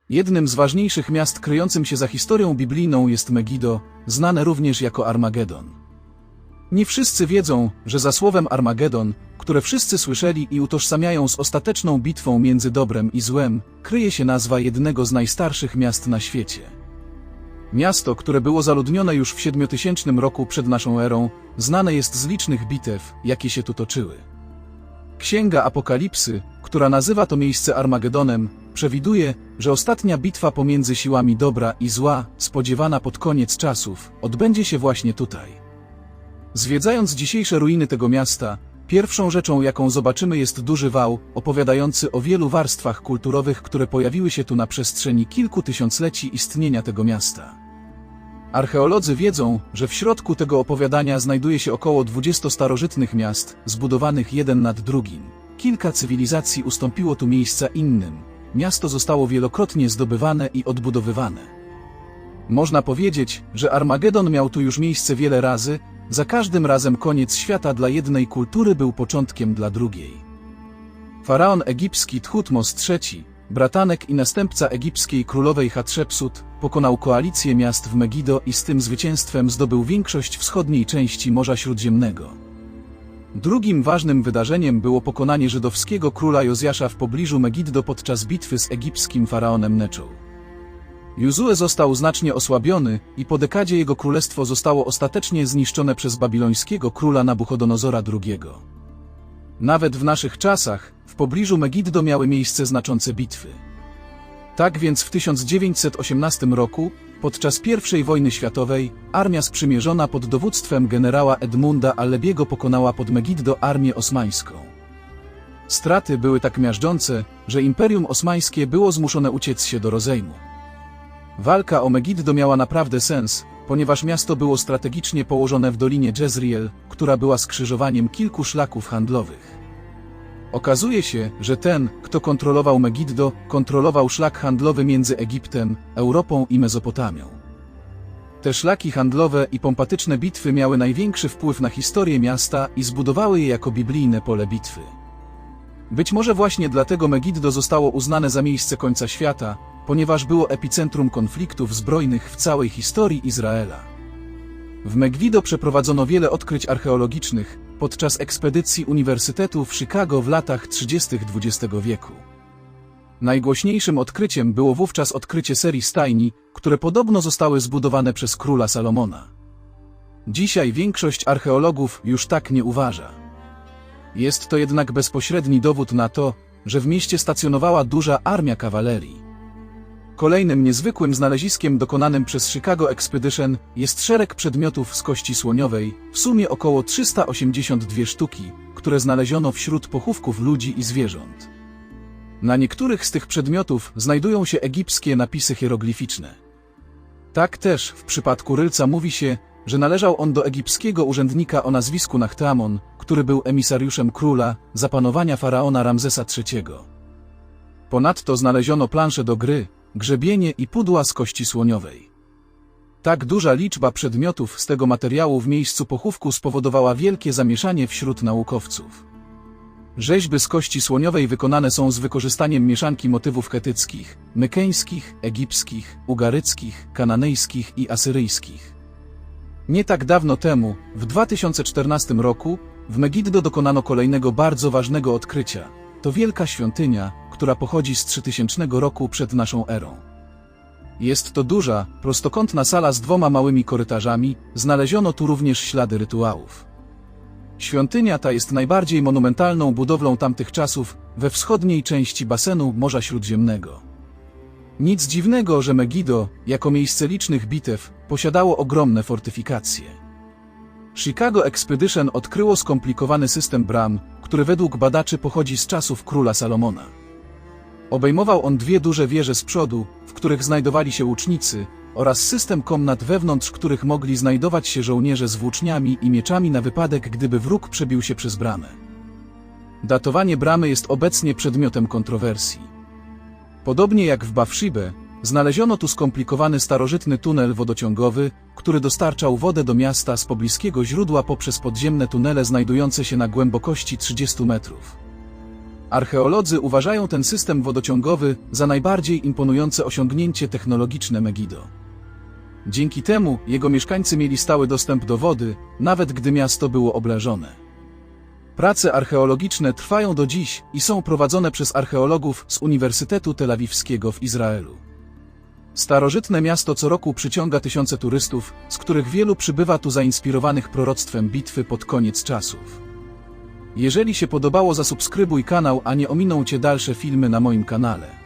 Jednym z ważniejszych miast kryjącym się za historią biblijną jest Megido, znane również jako Armagedon. Nie wszyscy wiedzą, że za słowem Armagedon, które wszyscy słyszeli i utożsamiają z ostateczną bitwą między dobrem i złem, kryje się nazwa jednego z najstarszych miast na świecie. Miasto, które było zaludnione już w 7000 roku przed naszą erą, znane jest z licznych bitew, jakie się tu toczyły. Księga Apokalipsy, która nazywa to miejsce Armagedonem, przewiduje, że ostatnia bitwa pomiędzy siłami dobra i zła, spodziewana pod koniec czasów, odbędzie się właśnie tutaj. Zwiedzając dzisiejsze ruiny tego miasta, pierwszą rzeczą, jaką zobaczymy, jest duży wał, opowiadający o wielu warstwach kulturowych, które pojawiły się tu na przestrzeni kilku tysiącleci istnienia tego miasta. Archeolodzy wiedzą, że w środku tego opowiadania znajduje się około 20 starożytnych miast, zbudowanych jeden nad drugim. Kilka cywilizacji ustąpiło tu miejsca innym. Miasto zostało wielokrotnie zdobywane i odbudowywane. Można powiedzieć, że Armagedon miał tu już miejsce wiele razy, za każdym razem koniec świata dla jednej kultury był początkiem dla drugiej. Faraon egipski Thutmos III, bratanek i następca egipskiej królowej Hatszepsut, pokonał koalicję miast w Megido i z tym zwycięstwem zdobył większość wschodniej części Morza Śródziemnego. Drugim ważnym wydarzeniem było pokonanie żydowskiego króla Jozjasza w pobliżu Megiddo podczas bitwy z egipskim faraonem Nechą. Jozue został znacznie osłabiony i po dekadzie jego królestwo zostało ostatecznie zniszczone przez babilońskiego króla Nabuchodonozora II. Nawet w naszych czasach, w pobliżu Megiddo miały miejsce znaczące bitwy. Tak więc w 1918 roku, podczas I wojny światowej, armia sprzymierzona pod dowództwem generała Edmunda Alebiego pokonała pod Megiddo armię osmańską. Straty były tak miażdżące, że Imperium Osmańskie było zmuszone uciec się do rozejmu. Walka o Megiddo miała naprawdę sens, ponieważ miasto było strategicznie położone w dolinie Jezreel, która była skrzyżowaniem kilku szlaków handlowych. Okazuje się, że ten, kto kontrolował Megiddo, kontrolował szlak handlowy między Egiptem, Europą i Mezopotamią. Te szlaki handlowe i pompatyczne bitwy miały największy wpływ na historię miasta i zbudowały je jako biblijne pole bitwy. Być może właśnie dlatego Megiddo zostało uznane za miejsce końca świata, ponieważ było epicentrum konfliktów zbrojnych w całej historii Izraela. W Megiddo przeprowadzono wiele odkryć archeologicznych podczas ekspedycji Uniwersytetu w Chicago w latach 30. XX wieku. Najgłośniejszym odkryciem było wówczas odkrycie serii stajni, które podobno zostały zbudowane przez króla Salomona. Dzisiaj większość archeologów już tak nie uważa. Jest to jednak bezpośredni dowód na to, że w mieście stacjonowała duża armia kawalerii. Kolejnym niezwykłym znaleziskiem dokonanym przez Chicago Expedition jest szereg przedmiotów z kości słoniowej, w sumie około 382 sztuki, które znaleziono wśród pochówków ludzi i zwierząt. Na niektórych z tych przedmiotów znajdują się egipskie napisy hieroglificzne. Tak też w przypadku rylca mówi się, że należał on do egipskiego urzędnika o nazwisku Nachteamon, który był emisariuszem króla za panowania faraona Ramzesa III. Ponadto znaleziono plansze do gry, grzebienie i pudła z kości słoniowej. Tak duża liczba przedmiotów z tego materiału w miejscu pochówku spowodowała wielkie zamieszanie wśród naukowców. Rzeźby z kości słoniowej wykonane są z wykorzystaniem mieszanki motywów chetyckich, mykeńskich, egipskich, ugaryckich, kananejskich i asyryjskich. Nie tak dawno temu, w 2014 roku, w Megiddo dokonano kolejnego bardzo ważnego odkrycia. To wielka świątynia, która pochodzi z 3000 roku przed naszą erą. Jest to duża, prostokątna sala z dwoma małymi korytarzami, znaleziono tu również ślady rytuałów. Świątynia ta jest najbardziej monumentalną budowlą tamtych czasów we wschodniej części basenu Morza Śródziemnego. Nic dziwnego, że Megiddo, jako miejsce licznych bitew, posiadało ogromne fortyfikacje. Chicago Expedition odkryło skomplikowany system bram, który według badaczy pochodzi z czasów króla Salomona. Obejmował on dwie duże wieże z przodu, w których znajdowali się łucznicy, oraz system komnat wewnątrz których mogli znajdować się żołnierze z włóczniami i mieczami na wypadek, gdyby wróg przebił się przez bramę. Datowanie bramy jest obecnie przedmiotem kontrowersji. Podobnie jak w Bawszibę, znaleziono tu skomplikowany starożytny tunel wodociągowy, który dostarczał wodę do miasta z pobliskiego źródła poprzez podziemne tunele znajdujące się na głębokości 30 metrów. Archeolodzy uważają ten system wodociągowy za najbardziej imponujące osiągnięcie technologiczne Megido. Dzięki temu jego mieszkańcy mieli stały dostęp do wody, nawet gdy miasto było obleżone. Prace archeologiczne trwają do dziś i są prowadzone przez archeologów z Uniwersytetu Tel Awiwskiego w Izraelu. Starożytne miasto co roku przyciąga tysiące turystów, z których wielu przybywa tu zainspirowanych proroctwem bitwy pod koniec czasów. Jeżeli się podobało, zasubskrybuj kanał, a nie ominą Cię dalsze filmy na moim kanale.